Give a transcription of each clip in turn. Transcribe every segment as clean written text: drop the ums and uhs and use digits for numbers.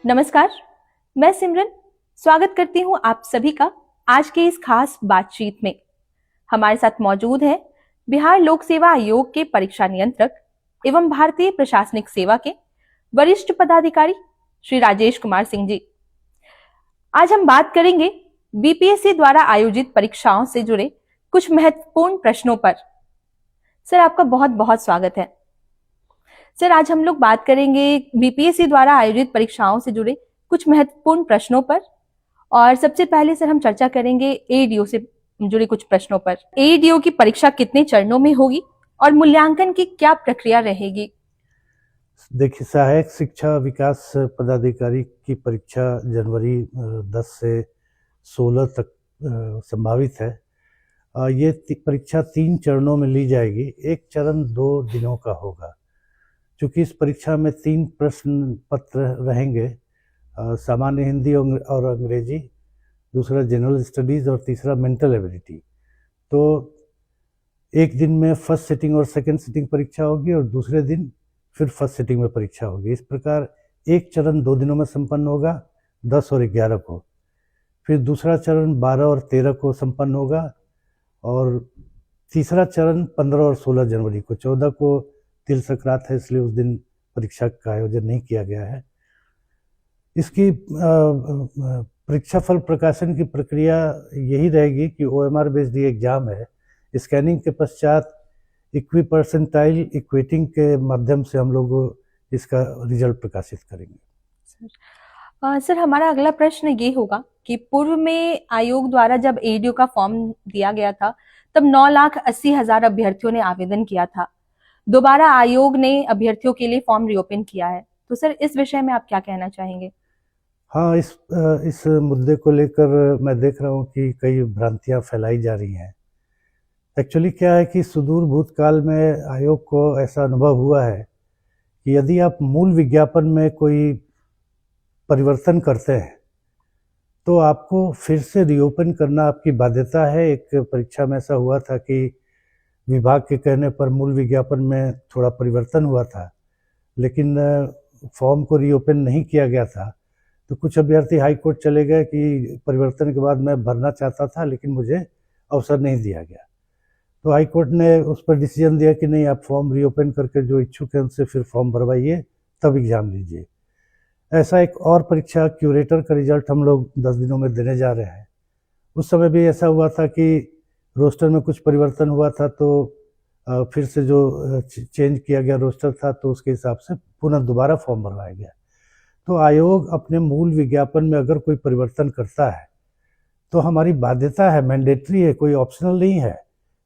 नमस्कार, मैं सिमरन स्वागत करती हूं आप सभी का आज के इस खास बातचीत में। हमारे साथ मौजूद है बिहार लोक सेवा आयोग के परीक्षा नियंत्रक एवं भारतीय प्रशासनिक सेवा के वरिष्ठ पदाधिकारी श्री राजेश कुमार सिंह जी। आज हम बात करेंगे बीपीएससी द्वारा आयोजित परीक्षाओं से जुड़े कुछ महत्वपूर्ण प्रश्नों पर। सर, आपका बहुत बहुत स्वागत है। सर, आज हम लोग बात करेंगे बीपीएससी द्वारा आयोजित परीक्षाओं से जुड़े कुछ महत्वपूर्ण प्रश्नों पर। और सबसे पहले सर हम चर्चा करेंगे एईडीओ से जुड़े कुछ प्रश्नों पर। एईडीओ की परीक्षा कितने चरणों में होगी और मूल्यांकन की क्या प्रक्रिया रहेगी? देखिए, सहायक शिक्षा विकास पदाधिकारी की परीक्षा जनवरी 10 से 16 तक संभावित है। ये परीक्षा 3 चरणों में ली जाएगी। एक चरण 2 दिनों का होगा। चूँकि इस परीक्षा में 3 प्रश्न पत्र रहेंगे, सामान्य हिंदी और अंग्रेजी, दूसरा जनरल स्टडीज़ और तीसरा मेंटल एबिलिटी। तो एक दिन में फर्स्ट सिटिंग और सेकंड सिटिंग परीक्षा होगी और दूसरे दिन फिर फर्स्ट सिटिंग में परीक्षा होगी। इस प्रकार एक चरण 2 दिनों में संपन्न होगा, 10 और 11 को। फिर दूसरा चरण 12 और 13 को संपन्न होगा और तीसरा चरण 15 और 16 जनवरी को। 14 को तिल संक्रांत है, इसलिए उस दिन परीक्षा का आयोजन नहीं किया गया है। इसकी परीक्षा फल प्रकाशन की प्रक्रिया यही रहेगी कि OMR बेस्ड एग्जाम है। स्कैनिंग के पश्चात इक्वी परसेंटाइल इक्वेटिंग के माध्यम से हम लोग इसका रिजल्ट प्रकाशित करेंगे। सर, हमारा अगला प्रश्न ये होगा कि पूर्व में आयोग द्वारा जब एईडीओ का फॉर्म दिया गया था तब 9,80,000 अभ्यर्थियों ने आवेदन किया था। दोबारा आयोग ने अभ्यर्थियों के लिए फॉर्म रीओपन किया है, तो सर इस विषय में आप क्या कहना चाहेंगे? हाँ, इस मुद्दे को लेकर मैं देख रहा हूँ कि कई भ्रांतियाँ फैलाई जा रही हैं। एक्चुअली क्या है कि सुदूर भूतकाल में आयोग को ऐसा अनुभव हुआ है कि यदि आप मूल विज्ञापन में कोई परिवर्तन करते हैं तो आपको फिर से रीओपन करना आपकी बाध्यता है। एक परीक्षा में ऐसा हुआ था कि विभाग के कहने पर मूल विज्ञापन में थोड़ा परिवर्तन हुआ था, लेकिन फॉर्म को रीओपन नहीं किया गया था। तो कुछ अभ्यर्थी हाई कोर्ट चले गए कि परिवर्तन के बाद मैं भरना चाहता था लेकिन मुझे अवसर नहीं दिया गया। तो हाई कोर्ट ने उस पर डिसीजन दिया कि नहीं, आप फॉर्म रीओपन करके जो इच्छुक हैं उनसे फिर फॉर्म भरवाइए, तब एग्ज़ाम लीजिए। ऐसा एक और परीक्षा क्यूरेटर का रिजल्ट हम लोग 10 दिनों में देने जा रहे हैं। उस समय भी ऐसा हुआ था कि रोस्टर में कुछ परिवर्तन हुआ था, तो फिर से जो चेंज किया गया रोस्टर था तो उसके हिसाब से पुनः दोबारा फॉर्म भरवाया गया। तो आयोग अपने मूल विज्ञापन में अगर कोई परिवर्तन करता है तो हमारी बाध्यता है, मैंडेटरी है, कोई ऑप्शनल नहीं है।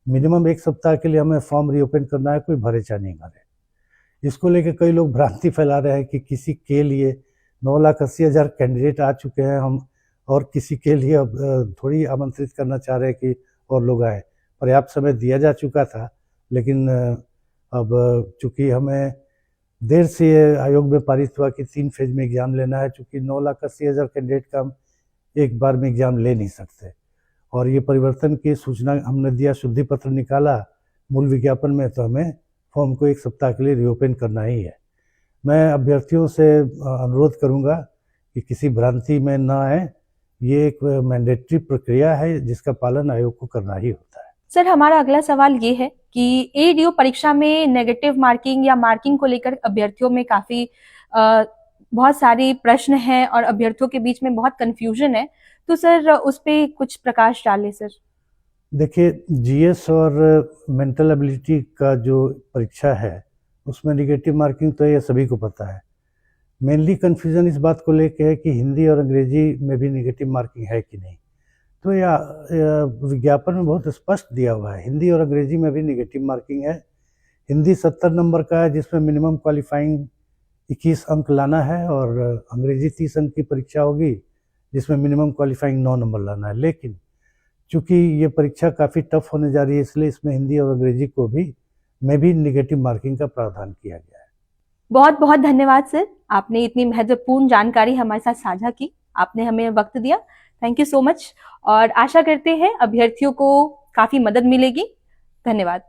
मिनिमम 1 सप्ताह के लिए हमें फॉर्म रीओपन करना है, कोई भरे चाहे नहीं भरे। इसको लेकर कई लोग भ्रांति फैला रहे हैं कि किसी के लिए 9,80,000 कैंडिडेट आ चुके हैं, हम और किसी के लिए अब थोड़ी आमंत्रित करना चाह रहे हैं कि और लोग आए। पर्याप्त समय दिया जा चुका था, लेकिन अब चूँकि हमें देर से आयोग में पारित हुआ कि 3 फेज में एग्ज़ाम लेना है, चूँकि 9,80,000 कैंडिडेट का हम एक बार में एग्ज़ाम ले नहीं सकते। और ये परिवर्तन की सूचना हमने दिया, शुद्धि पत्र निकाला मूल विज्ञापन में, तो हमें फॉर्म को 1 सप्ताह के लिए रीओपन करना ही है। मैं अभ्यर्थियों से अनुरोध करूंगा कि किसी भ्रांति में ना आए। ये एक मैंडेटरी प्रक्रिया है जिसका पालन आयोग को करना ही होता है। सर, हमारा अगला सवाल ये है कि एईडीओ परीक्षा में नेगेटिव मार्किंग या मार्किंग को लेकर अभ्यर्थियों में काफी बहुत सारे प्रश्न हैं और अभ्यर्थियों के बीच में बहुत कंफ्यूजन है, तो सर उस पे कुछ प्रकाश डालें सर। देखिए, जीएस और मेंटल एबिलिटी का जो परीक्षा है उसमें निगेटिव मार्किंग तो ये सभी को पता है। मेनली कन्फ्यूज़न इस बात को लेकर है कि हिंदी और अंग्रेजी में भी निगेटिव मार्किंग है कि नहीं। तो या विज्ञापन में बहुत स्पष्ट दिया हुआ है, हिंदी और अंग्रेजी में भी निगेटिव मार्किंग है। हिंदी 70 नंबर का है जिसमें मिनिमम क्वालिफाइंग 21 अंक लाना है, और अंग्रेजी 30 अंक की परीक्षा होगी जिसमें मिनिमम क्वालिफाइंग 9 नंबर लाना है। लेकिन चूँकि ये परीक्षा काफ़ी टफ होने जा रही है, इसलिए इसमें हिंदी और अंग्रेजी को भी निगेटिव मार्किंग का प्रावधान किया गया है। बहुत बहुत धन्यवाद सर, आपने इतनी महत्वपूर्ण जानकारी हमारे साथ साझा की, आपने हमें वक्त दिया। थैंक यू सो मच, और आशा करते हैं अभ्यर्थियों को काफी मदद मिलेगी। धन्यवाद।